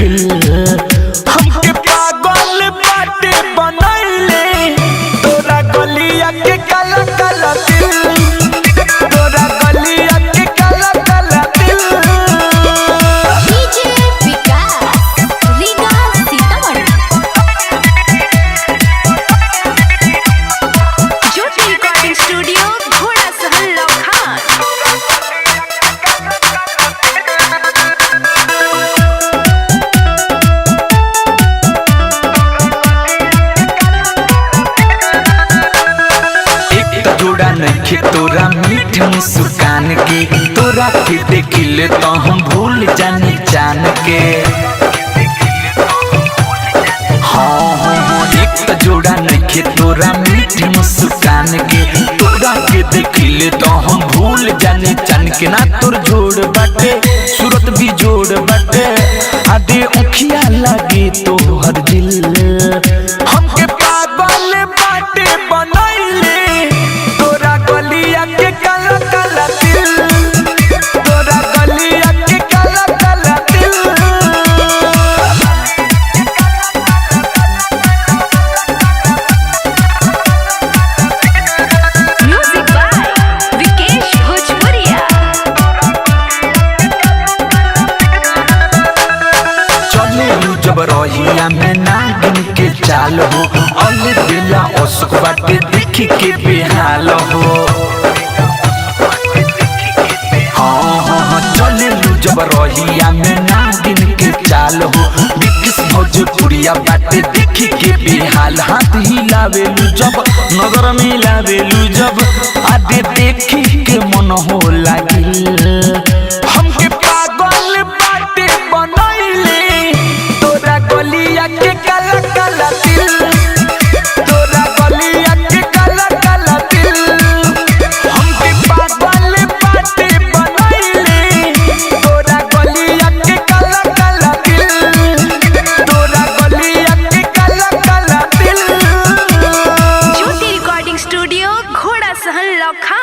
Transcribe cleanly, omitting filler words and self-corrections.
फिल हमके पागल बाटे बनैले तोरा गलिया के काला काला दिल तोरा गलिया के काला काला दिल। डीजे विकास रीगा सीतामढ़ी ज्योति रिकॉर्डिंग स्टूडियो घोड़ा सहन लखान। जोड़ा नइखे तोरा मीठ मुस्कान के तोरा के देखिले तो हम भूल जानी जान के। हाँ हाँ हाँ एक जोड़ा नइखे तोरा मीठ मुस्कान के तोरा के देखिले तो हम भूल जानी जान के। ना तोर जोड़ बाटे सूरत भी जोड़ बाटे आदे उखिया लगे तो हर दिल हमके पागल बाटे बनैले तोरा गलिया के काला काला दिल तोरा गलिया के काला काला दिल। म्यूजिक बाय विकेश भोजपुरिया। चले जब रहिया में नागिन के चाल हो अल दिला ओसुक बाटे देखी के बेहाल हो। हाँ हाँ हाँ चले जब रहिया में नागिन के चाल हो विकेश भोजपुरिया बाटे देखी के बेहाल। हाथ हिलावेलू जब नजर मिलावेलू जब आदे देखी के मन हो लागिल हमके पागल बाटे बनैले तोरा गलिया के काला काला दिल तोरा गलिया के काला काला दिल। हमके पागल बाटे बनैले तोरा गलिया के काला काला दिल तोरा गलिया के काला काला दिल। ज्योति रिकॉर्डिंग स्टूडियो घोड़ा सहन लखान।